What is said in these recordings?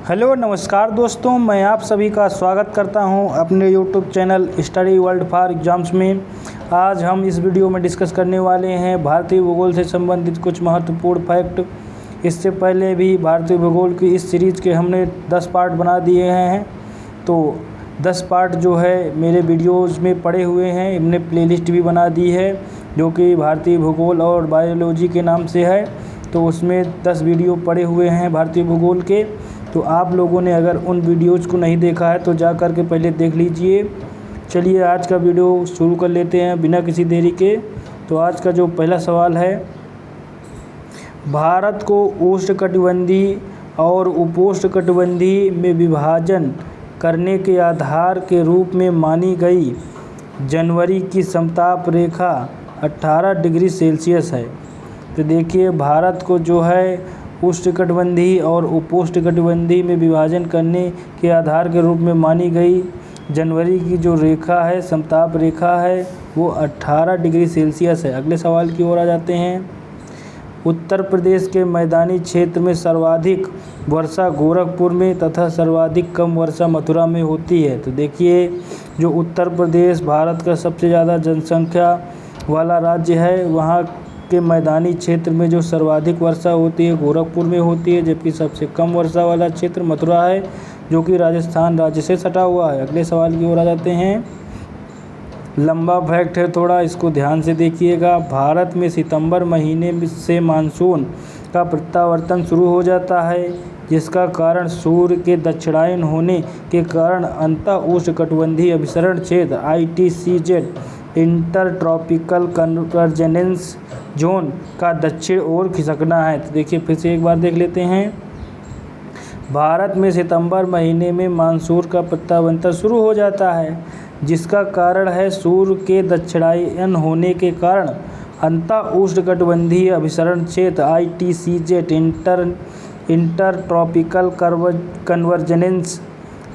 Hello नमस्कार दोस्तों, मैं आप सभी का स्वागत करता हूं अपने YouTube channel study world for exams में। आज हम इस वीडियो में डिस्कस करने वाले हैं भारतीय भूगोल से संबंधित कुछ महत्वपूर्ण फैक्ट। इससे पहले भी भारतीय भूगोल की इस सीरीज़ के हमने 10 पार्ट बना दिए हैं, तो 10 पार्ट जो है मेरे वीडियोज़ में पड़े हुए हैं। हमने प्लेलिस्ट भी बना दी है जो कि भारतीय भूगोल और बायोलॉजी के नाम से है, तो उसमें 10 वीडियो पड़े हुए हैं भारतीय भूगोल के। तो आप लोगों ने अगर उन वीडियोज़ को नहीं देखा है तो जा कर के पहले देख लीजिए। चलिए आज का वीडियो शुरू कर लेते हैं बिना किसी देरी के। तो आज का जो पहला सवाल है, भारत को उष्णकटिबंधीय और उपोष्णकटिबंधीय में विभाजन करने के आधार के रूप में मानी गई जनवरी की समताप रेखा 18 डिग्री सेल्सियस है। तो देखिए, भारत को जो है उष्णकटिबंधीय और उपोष्णकटिबंधीय में विभाजन करने के आधार के रूप में मानी गई जनवरी की जो रेखा है, समताप रेखा है, वो 18 डिग्री सेल्सियस है। अगले सवाल की ओर आ जाते हैं। उत्तर प्रदेश के मैदानी क्षेत्र में सर्वाधिक वर्षा गोरखपुर में तथा सर्वाधिक कम वर्षा मथुरा में होती है। तो देखिए, जो उत्तर प्रदेश भारत का सबसे ज़्यादा जनसंख्या वाला राज्य है, वहाँ के मैदानी क्षेत्र में जो सर्वाधिक वर्षा होती है गोरखपुर में होती है, जबकि सबसे कम वर्षा वाला क्षेत्र मथुरा है जो कि राजस्थान राज्य से सटा हुआ है। अगले सवाल की ओर आ जाते हैं। लंबा फैक्ट है थोड़ा, इसको ध्यान से देखिएगा। भारत में सितंबर महीने से मानसून का प्रत्यावर्तन शुरू हो जाता है, जिसका कारण सूर्य के दक्षिणायन होने के कारण अंतः उष्णकटिबंधीय अभिसरण क्षेत्र ITCZ inter tropical convergence zone का दक्षिण ओर खिसकना है। तो देखिए, फिर से एक बार देख लेते हैं। भारत में सितंबर महीने में मानसून का प्रत्यावर्तन शुरू हो जाता है, जिसका कारण है सूर्य के दक्षिणायन होने के कारण अंतः उष्णकटिबंधीय अभिसरण क्षेत्र ITCZ inter tropical convergence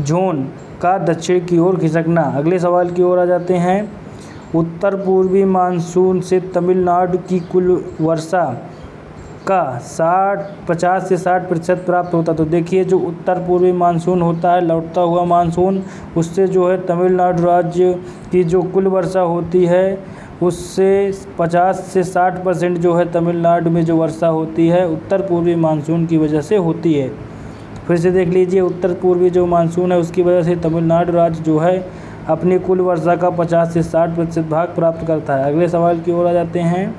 zone का दक्षिण की ओर खिसकना। अगले सवाल की ओर आ जाते हैं। उत्तर पूर्वी मानसून से तमिलनाडु की कुल वर्षा का 50 से 60% प्राप्त होता। तो देखिए, जो उत्तर पूर्वी मानसून होता है, लौटता हुआ मानसून, उससे जो है तमिलनाडु राज्य की जो कुल वर्षा होती है उससे 50 से 60% जो है तमिलनाडु में जो वर्षा होती है उत्तर पूर्वी मानसून की वजह से होती है। फिर से देख लीजिए, उत्तर पूर्वी जो मानसून है उसकी वजह से तमिलनाडु राज्य जो है अपनी कुल वर्षा का 50 से 60% भाग प्राप्त करता है। अगले सवाल की ओर आ जाते हैं।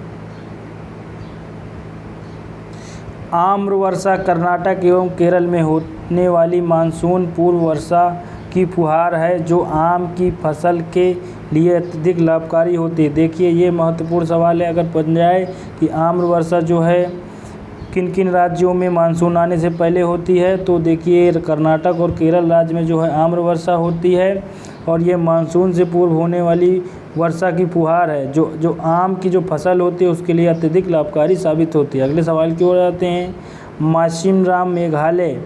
आम्र वर्षा कर्नाटक एवं केरल में होने वाली मानसून पूर्व वर्षा की फुहार है, जो आम की फसल के लिए अत्यधिक लाभकारी होती है। देखिए, ये महत्वपूर्ण सवाल है। अगर बन जाए कि आम्र वर्षा जो है किन किन राज्यों में मानसून आने से पहले होती है, तो देखिए कर्नाटक और केरल राज्य में जो है आम्र वर्षा होती है, और ये मानसून से पूर्व होने वाली वर्षा की फुहार है जो आम की जो फसल होती है उसके लिए अत्यधिक लाभकारी साबित होती है। अगले सवाल की ओर जाते हैं। मासिनराम मेघालय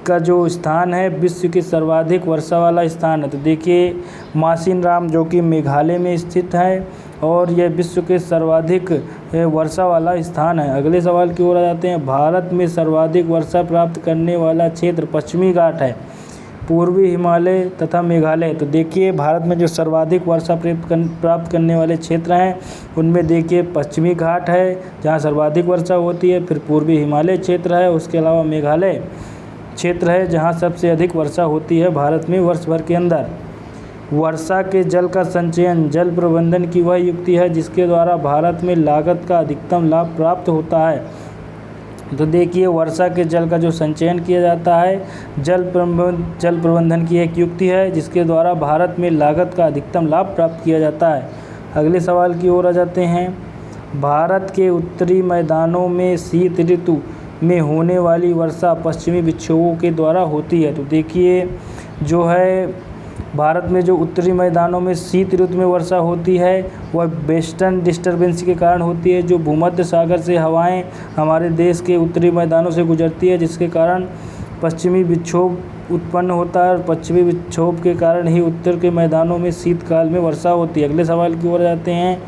का जो स्थान है विश्व के सर्वाधिक वर्षा वाला स्थान है। तो देखिए, मासिनराम जो कि मेघालय में स्थित है और यह विश्व के सर्वाधिक वर्षा वाला स्थान है। अगले सवाल की ओर आ जाते हैं। भारत में सर्वाधिक वर्षा प्राप्त करने वाला क्षेत्र पश्चिमी घाट है, पूर्वी हिमालय तथा मेघालय। तो देखिए, भारत में जो सर्वाधिक वर्षा प्राप्त करने वाले क्षेत्र हैं उनमें देखिए पश्चिमी घाट है जहाँ सर्वाधिक वर्षा होती है, फिर पूर्वी हिमालय क्षेत्र है, उसके अलावा मेघालय क्षेत्र है जहाँ सबसे अधिक वर्षा होती है भारत में वर्ष भर के अंदर। वर्षा के जल का संचयन जल प्रबंधन की वह युक्ति है जिसके द्वारा भारत में लागत का अधिकतम लाभ प्राप्त होता है। तो देखिए, वर्षा के जल का जो संचयन किया जाता है जल प्रबंधन की एक युक्ति है जिसके द्वारा भारत में लागत का अधिकतम लाभ प्राप्त किया जाता है। अगले सवाल की ओर आ जाते हैं। भारत के उत्तरी मैदानों में शीत ऋतु में होने वाली वर्षा पश्चिमी विक्षोभों के द्वारा होती है। तो देखिए, जो है भारत में जो उत्तरी मैदानों में शीत ऋतु में वर्षा होती है वह वेस्टर्न डिस्टर्बेंस के कारण होती है। जो भूमध्य सागर से हवाएं हमारे देश के उत्तरी मैदानों से गुजरती है, जिसके कारण पश्चिमी विक्षोभ उत्पन्न होता है, और पश्चिमी विक्षोभ के कारण ही उत्तर के मैदानों में शीतकाल में वर्षा होती है। अगले सवाल की ओर जाते हैं।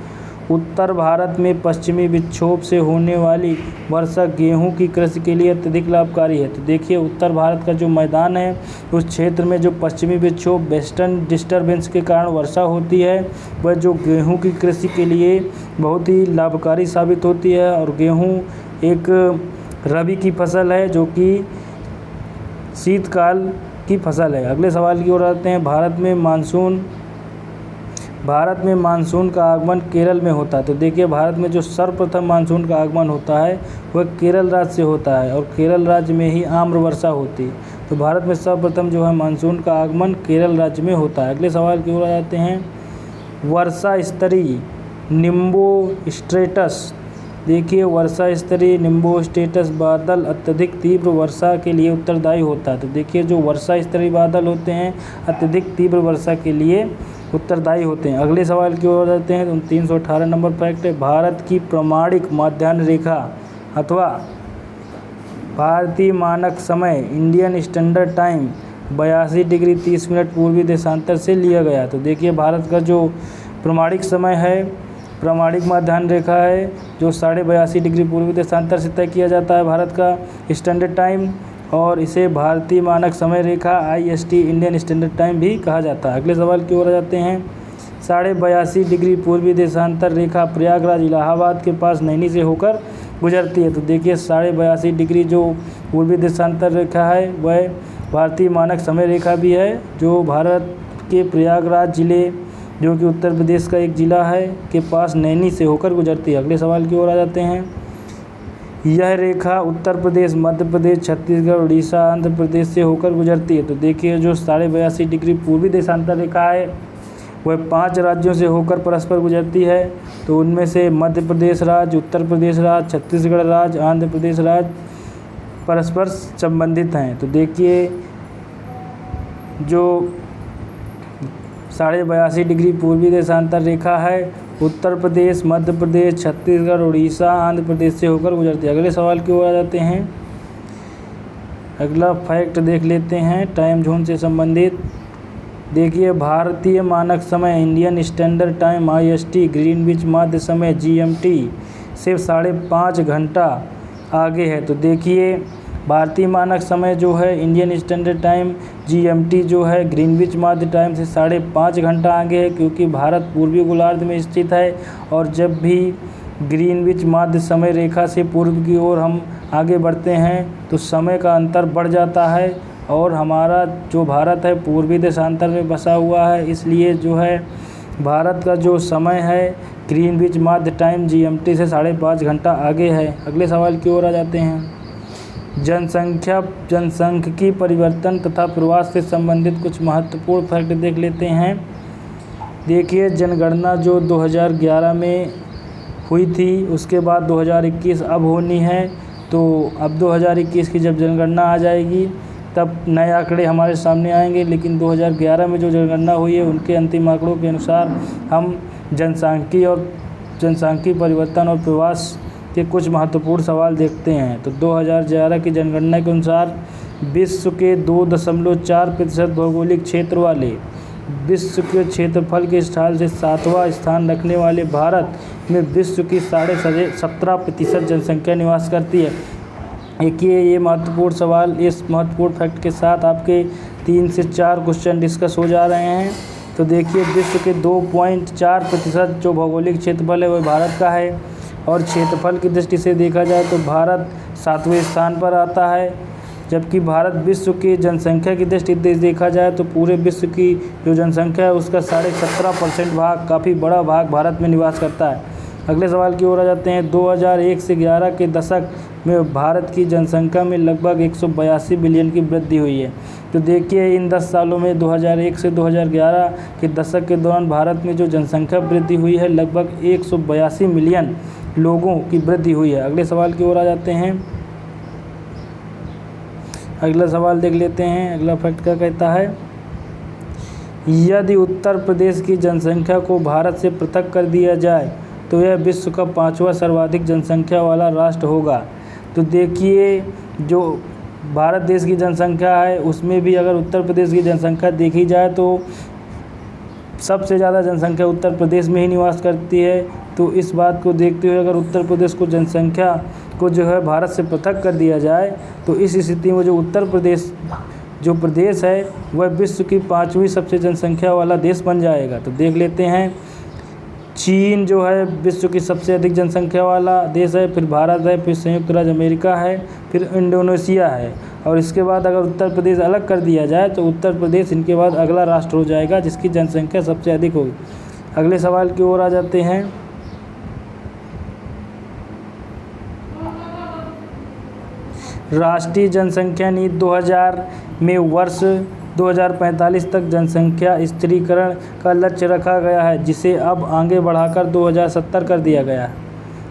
उत्तर भारत में पश्चिमी विक्षोभ से होने वाली वर्षा गेहूं की कृषि के लिए अत्यधिक लाभकारी है। तो देखिए उत्तर भारत का जो मैदान है उस क्षेत्र में जो पश्चिमी विक्षोभ वेस्टर्न डिस्टर्बेंस के कारण वर्षा होती है वह जो गेहूं की कृषि के लिए बहुत ही लाभकारी साबित होती है। और गेहूं एक रबी की फसल है जो कि शीतकाल की फसल है। अगले सवाल की ओर आते हैं। भारत में मानसून का आगमन केरल में होता है। तो देखिए भारत में जो सर्वप्रथम मानसून का आगमन होता है वह केरल राज्य से होता है और केरल राज्य में ही आम्र वर्षा होती है। तो भारत में सर्वप्रथम जो है मानसून का आगमन केरल राज्य में होता है। अगले सवाल की ओर आ जाते हैं। वर्षा स्तरीय निम्बोस्ट्रेटस। देखिए वर्षा स्तरीय निम्बोस्ट्रेटस बादल अत्यधिक तीव्र वर्षा के लिए उत्तरदायी होता है। तो देखिए जो वर्षा स्तरीय बादल होते हैं अत्यधिक तीव्र वर्षा के लिए उत्तरदायी होते हैं। अगले सवाल की ओर जाते हैं। तो 318 नंबर फैक्ट है। भारत की प्रमाणिक माध्याह्न रेखा अथवा भारतीय मानक समय Indian standard time 82 degree 30 minute पूर्वी देशांतर से लिया गया। तो देखिए भारत का जो प्रमाणिक समय है, प्रमाणिक माध्याह्न रेखा है जो 82.5 डिग्री पूर्वी देशांतर से तय किया जाता है भारत का स्टैंडर्ड टाइम, और इसे भारतीय मानक समय रेखा IST इंडियन स्टैंडर्ड टाइम भी कहा जाता है। अगले सवाल की ओर आ जाते हैं। 82.5 डिग्री पूर्वी देशांतर रेखा प्रयागराज इलाहाबाद के पास नैनी से होकर गुजरती है। तो देखिए 82.5 डिग्री जो पूर्वी देशांतर रेखा है वह भारतीय मानक समय रेखा भी है जो भारत के प्रयागराज जिले जो कि उत्तर प्रदेश का एक ज़िला है के पास नैनी से होकर गुजरती है। अगले सवाल की ओर आ जाते हैं। यह रेखा उत्तर प्रदेश, मध्य प्रदेश, छत्तीसगढ़, उड़ीसा, आंध्र प्रदेश से होकर गुजरती है। तो देखिए जो 82.5 डिग्री पूर्वी देशांतर रेखा है वह 5 राज्यों से होकर परस्पर गुजरती है। तो उनमें से मध्य प्रदेश राज्य, उत्तर प्रदेश राज्य, छत्तीसगढ़ राज्य, आंध्र प्रदेश राज्य परस्पर संबंधित हैं। तो देखिए जो 82.5 डिग्री पूर्वी देशांतर रेखा है उत्तर प्रदेश, मध्य प्रदेश, छत्तीसगढ़, उड़ीसा, आंध्र प्रदेश से होकर गुजरती है। अगले सवाल की ओर आ जाते हैं। अगला फैक्ट देख लेते हैं टाइम जोन से संबंधित। देखिए भारतीय मानक समय Indian standard time IST Greenwich माध्य समय GMT से 5.5 घंटा आगे है। तो देखिए भारतीय मानक समय जो है इंडियन स्टैंडर्ड टाइम GMT जो है ग्रीनविच माध्य टाइम से 5.5 घंटा आगे है, क्योंकि भारत पूर्वी गोलार्ध में स्थित है और जब भी ग्रीनविच माध्य समय रेखा से पूर्व की ओर हम आगे बढ़ते हैं तो समय का अंतर बढ़ जाता है और हमारा जो भारत है पूर्वी देशांतर में बसा हुआ है, इसलिए जो है भारत का जो समय है ग्रीनविच माध्य टाइम GMT से 5.5 घंटा आगे है। अगले सवाल की ओर आ जाते हैं। जनसांख्यिकी परिवर्तन तथा प्रवास से संबंधित कुछ महत्वपूर्ण फैक्ट देख लेते हैं। देखिए जनगणना जो 2011 में हुई थी उसके बाद 2021 अब होनी है। तो अब 2021 की जब जनगणना आ जाएगी तब नए आंकड़े हमारे सामने आएंगे, लेकिन 2011 में जो जनगणना हुई है उनके अंतिम आंकड़ों के अनुसार हम जनसांख्यिकी परिवर्तन और प्रवास के कुछ महत्वपूर्ण सवाल देखते हैं। तो 2011 की जनगणना के अनुसार विश्व के 2.4% भौगोलिक क्षेत्र वाले विश्व के क्षेत्रफल के स्थान से 7वां स्थान रखने वाले भारत में विश्व की 17.5% जनसंख्या निवास करती है। देखिए ये महत्वपूर्ण सवाल, इस महत्वपूर्ण फैक्ट के साथ आपके 3 से 4 क्वेश्चन डिस्कस हो जा रहे हैं। तो देखिए विश्व के 2.4% जो भौगोलिक क्षेत्रफल है वह भारत का है और क्षेत्रफल की दृष्टि से देखा जाए तो भारत 7वें स्थान पर आता है, जबकि भारत विश्व की जनसंख्या की दृष्टि से देखा जाए तो पूरे विश्व की जो जनसंख्या है उसका 17.5% भाग, काफ़ी बड़ा भाग भारत में निवास करता है। अगले सवाल की ओर आ जाते हैं। 2001 से 11 के दशक में भारत की जनसंख्या में लगभग 182 बिलियन की वृद्धि हुई है। तो देखिए इन 10 सालों में 2001 से 2011 के दशक के दौरान भारत में जो जनसंख्या वृद्धि हुई है लगभग 182 मिलियन लोगों की वृद्धि हुई है। अगले सवाल की ओर आ जाते हैं। अगला सवाल देख लेते हैं। अगला फैक्ट क्या कहता है। यदि उत्तर प्रदेश की जनसंख्या को भारत से पृथक कर दिया जाए तो यह विश्व का 5वां सर्वाधिक जनसंख्या वाला राष्ट्र होगा। तो देखिए जो भारत देश की जनसंख्या है उसमें भी अगर उत्तर प्रदेश की जनसंख्या देखी जाए तो सबसे ज़्यादा जनसंख्या उत्तर प्रदेश में ही निवास करती है। तो इस बात को देखते हुए अगर उत्तर प्रदेश को जनसंख्या को जो है भारत से पृथक कर दिया जाए तो इस स्थिति में जो उत्तर प्रदेश जो प्रदेश है वह विश्व की 5वीं सबसे जनसंख्या वाला देश बन जाएगा। तो देख लेते हैं, चीन जो है विश्व की सबसे अधिक जनसंख्या वाला देश है, फिर भारत है, फिर संयुक्त राज्य अमेरिका है, फिर इंडोनेशिया है। और इसके बाद अगर उत्तर प्रदेश अलग कर दिया जाए तो उत्तर प्रदेश इनके बाद अगला राष्ट्र हो जाएगा जिसकी जनसंख्या सबसे अधिक होगी। अगले सवाल की ओर आ जाते हैं। राष्ट्रीय जनसंख्या नीति 2000 में वर्ष 2045 तक जनसंख्या स्थिरीकरण का लक्ष्य रखा गया है, जिसे अब आगे बढ़ाकर 2070 कर दिया गया है।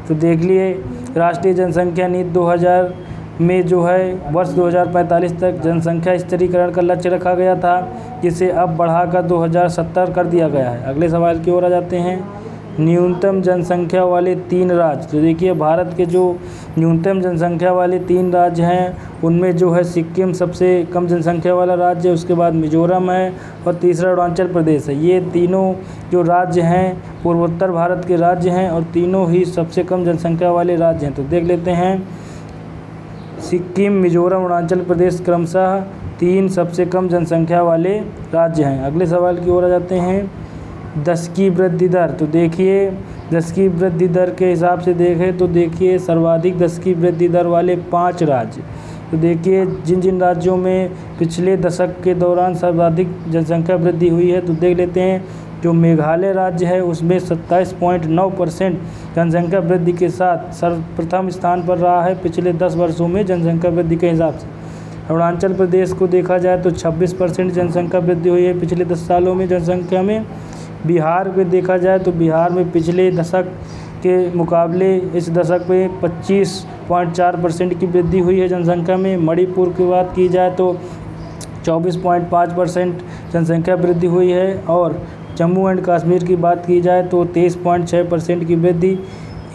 तो देख लिए, राष्ट्रीय जनसंख्या नीति 2000 में जो है वर्ष 2045 तक जनसंख्या स्थिरीकरण का लक्ष्य रखा गया था, जिसे अब बढ़ाकर 2070 कर दिया गया है। अगले सवाल की ओर आ जाते हैं। न्यूनतम जनसंख्या वाले 3 राज्य। तो देखिए, भारत के जो न्यूनतम जनसंख्या वाले 3 राज्य हैं उनमें जो है सिक्किम सबसे कम जनसंख्या वाला राज्य है, उसके बाद मिजोरम है और तीसरा अरुणाचल प्रदेश है। ये तीनों जो राज्य हैं पूर्वोत्तर भारत के राज्य हैं और तीनों ही सबसे कम जनसंख्या वाले राज्य हैं। तो देख लेते हैं, सिक्किम, मिजोरम, अरुणाचल प्रदेश क्रमशः 3 सबसे कम जनसंख्या वाले राज्य हैं। अगले सवाल की ओर आ जाते हैं। दशकीय वृद्धि दर। तो देखिए, दशकीय वृद्धि दर के हिसाब से देखें तो देखिए सर्वाधिक दशकीय वृद्धि दर वाले 5 राज्य। तो देखिए, जिन जिन राज्यों में पिछले दशक के दौरान सर्वाधिक जनसंख्या वृद्धि हुई है तो देख लेते हैं। जो मेघालय राज्य है उसमें 27.9% जनसंख्या वृद्धि के साथ सर्वप्रथम स्थान पर रहा है पिछले 10 वर्षों में जनसंख्या वृद्धि के हिसाब से। अरुणाचल प्रदेश को देखा जाए तो 26% जनसंख्या वृद्धि हुई है पिछले 10 सालों में जनसंख्या में। बिहार में देखा जाए तो बिहार में पिछले दशक के मुकाबले इस दशक में 25.4% की वृद्धि हुई है जनसंख्या में। मणिपुर की बात की जाए तो 24.5% जनसंख्या वृद्धि हुई है और जम्मू एंड कश्मीर की बात की जाए तो 23.6% की वृद्धि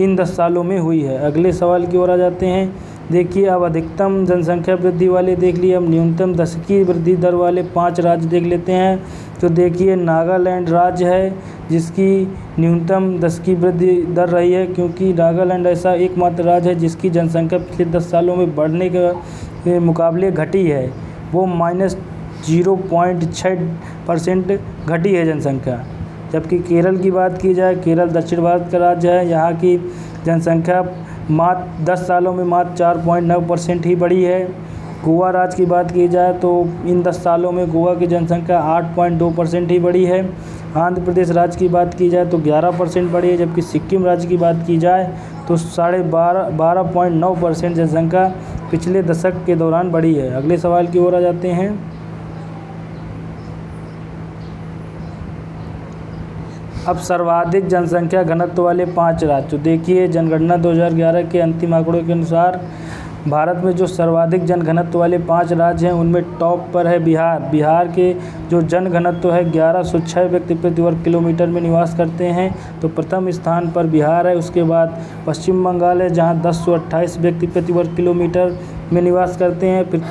इन 10 सालों में हुई है। अगले सवाल की ओर आ जाते हैं। देखिए, अब अधिकतम जनसंख्या वृद्धि वाले देख लिए, अब न्यूनतम दशकीय वृद्धि दर वाले 5 राज्य देख लेते हैं। तो देखिए, नागालैंड राज्य है जिसकी न्यूनतम दशकीय वृद्धि दर रही है, क्योंकि नागालैंड ऐसा एकमात्र राज्य है जिसकी जनसंख्या पिछले 10 सालों में बढ़ने के मुकाबले घटी है। वो -0.6% घटी है जनसंख्या। जबकि केरल की बात की जाए, केरल दक्षिण भारत का राज्य है, यहाँ की जनसंख्या मात्र 10 सालों में मात्र 4.9% ही बढ़ी है। गोवा राज्य की बात की जाए तो इन 10 सालों में गोवा की जनसंख्या 8.2% ही बढ़ी है। आंध्र प्रदेश राज्य की बात की जाए तो 11% बढ़ी है, जबकि सिक्किम राज्य की बात की जाए तो 12.9% जनसंख्या पिछले दशक के दौरान बढ़ी है। अगले सवाल की ओर आ जाते हैं। अब सर्वाधिक जनसंख्या घनत्व वाले 5 राज्य। तो देखिए, जनगणना 2011 के अंतिम आंकड़ों के अनुसार भारत में जो सर्वाधिक जनघनत्व वाले 5 राज्य हैं उनमें टॉप पर है बिहार। बिहार के जो जनघनत्व है 1106 व्यक्ति प्रति वर्ग किलोमीटर में निवास करते हैं, तो प्रथम स्थान पर बिहार है। उसके बाद पश्चिम बंगाल है जहां 1028 व्यक्ति प्रति वर्ग किलोमीटर में निवास करते हैं। फिर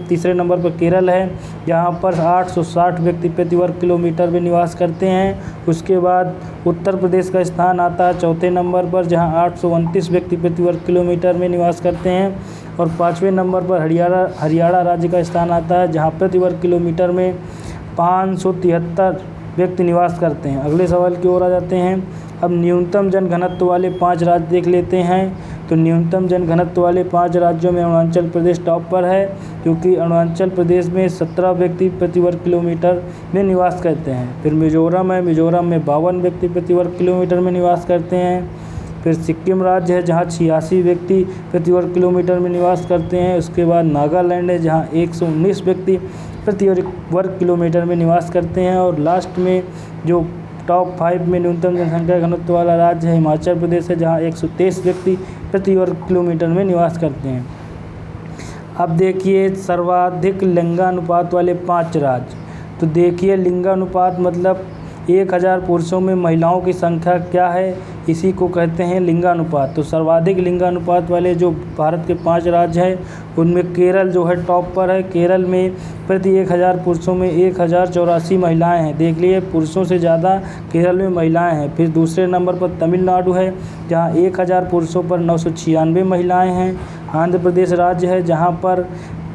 तीसरे नंबर पर केरल है जहां पर 860 व्यक्ति प्रति वर्ग किलोमीटर में निवास करते हैं। उसके बाद उत्तर प्रदेश का स्थान आता है चौथे नंबर पर जहां 829 व्यक्ति प्रति वर्ग किलोमीटर में निवास करते हैं। और 5वें नंबर पर हरियाणा राज्य का स्थान आता है जहां प्रति वर्ग किलोमीटर में 573 व्यक्ति निवास करते हैं। अगले सवाल की ओर आ जाते हैं। अब न्यूनतम जनघनत्व वाले 5 राज्य देख लेते हैं। तो न्यूनतम जनघनत्व वाले 5 राज्यों में अरुणाचल प्रदेश टॉप पर है, क्योंकि अरुणाचल प्रदेश में 17 व्यक्ति प्रति वर्ग किलोमीटर में निवास करते हैं। फिर मिजोरम है, मिजोरम में 52 व्यक्ति प्रति वर्ग किलोमीटर में निवास करते हैं। फिर सिक्किम राज्य है जहाँ 86 व्यक्ति प्रति वर्ग किलोमीटर में निवास करते हैं। उसके बाद नागालैंड है जहाँ 119 व्यक्ति प्रति वर्ग किलोमीटर में निवास करते हैं। और लास्ट में जो टॉप 5 में न्यूनतम जनसंख्या घनत्व वाला राज्य है हिमाचल प्रदेश है जहाँ 123 व्यक्ति प्रति वर्ग किलोमीटर में निवास करते हैं। अब देखिए सर्वाधिक लिंगानुपात वाले 5 राज्य। तो देखिए, लिंगानुपात मतलब 1000 पुरुषों में महिलाओं की संख्या क्या है, इसी को कहते हैं लिंगानुपात। तो सर्वाधिक लिंगानुपात वाले जो भारत के 5 राज्य हैं उनमें केरल जो है टॉप पर है। केरल में प्रति 1000 पुरुषों में 1084 महिलाएं हैं। देख लिए, पुरुषों से ज़्यादा केरल में महिलाएं हैं। फिर दूसरे नंबर पर तमिलनाडु है, जहां 1000 पुरुषों पर 996 महिलाएं हैं। आंध्र प्रदेश राज्य है, जहां पर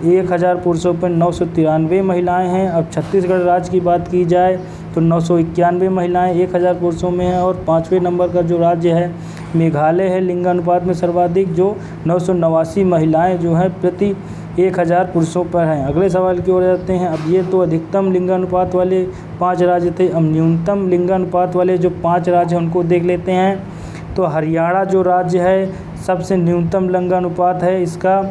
1000 पुरुषों पर 993 महिलाएं हैं। अब छत्तीसगढ़ राज्य की बात की जाए तो 991 महिलाएं 1000 पुरुषों में हैं। और 5वें नंबर का जो राज्य है मेघालय है, लिंगानुपात में सर्वाधिक, जो 989 महिलाएं जो हैं प्रति 1000 पुरुषों पर हैं। अगले सवाल की ओर जाते हैं। अब ये तो अधिकतम लिंगानुपात वाले 5 राज्य थे। अब न्यूनतम लिंगानुपात वाले जो 5 राज्य हैं उनको देख लेते हैं। तो हरियाणा जो राज्य है सबसे न्यूनतम लिंगानुपात है इसका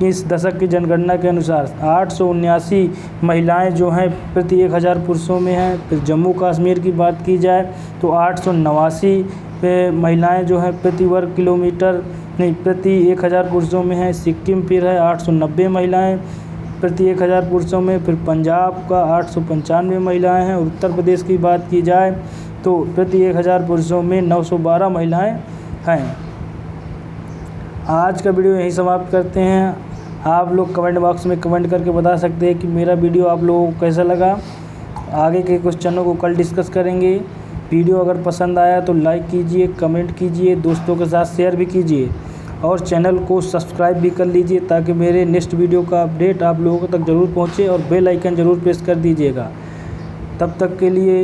इस दशक की जनगणना के अनुसार 879 महिलाएं जो हैं प्रति 1000 पुरुषों में हैं। फिर जम्मू कश्मीर की बात की जाए तो 889 महिलाएं जो हैं प्रति वर्ग किलोमीटर प्रति 1000 पुरुषों में हैं। सिक्किम फिर है 890 महिलाएं प्रति 1000 पुरुषों में। फिर पंजाब का 895 महिलाएं हैं। उत्तर प्रदेश की बात की जाए तो प्रति 1000 पुरुषों में 912 महिलाएं हैं। आज का वीडियो यहीं समाप्त करते हैं। आप लोग कमेंट बॉक्स में कमेंट करके बता सकते हैं कि मेरा वीडियो आप लोगों को कैसा लगा। आगे के क्वेश्चनों को कल डिस्कस करेंगे। वीडियो अगर पसंद आया तो लाइक कीजिए, कमेंट कीजिए, दोस्तों के साथ शेयर भी कीजिए और चैनल को सब्सक्राइब भी कर लीजिए ताकि मेरे नेक्स्ट वीडियो का अपडेट आप लोगों तक ज़रूर पहुँचे और बेल आइकन ज़रूर प्रेस कर दीजिएगा। तब तक के लिए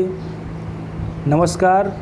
नमस्कार।